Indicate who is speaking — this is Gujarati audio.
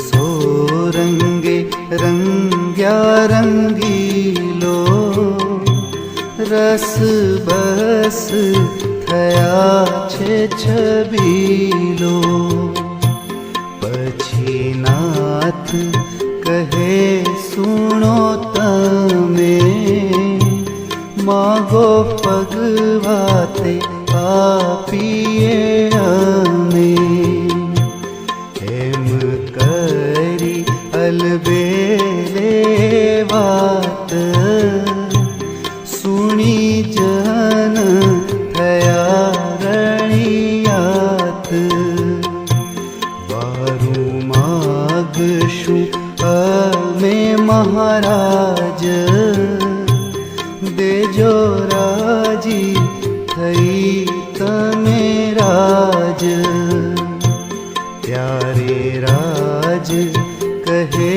Speaker 1: સોરંગે રંગ્યા રંગીલો, રસ બસ થયા છે છબીલો. પછી નાથ કહે સુણો તમે, માગો પગવાતે આપીએ અમે. એમ કરી અલબેલે વાત સુણી જન થયા રણિયાત. વારું માગશું અમે મહારાજ, દેજો રાજી થઈ તમે રાજ. ત્યારે રાજ કહે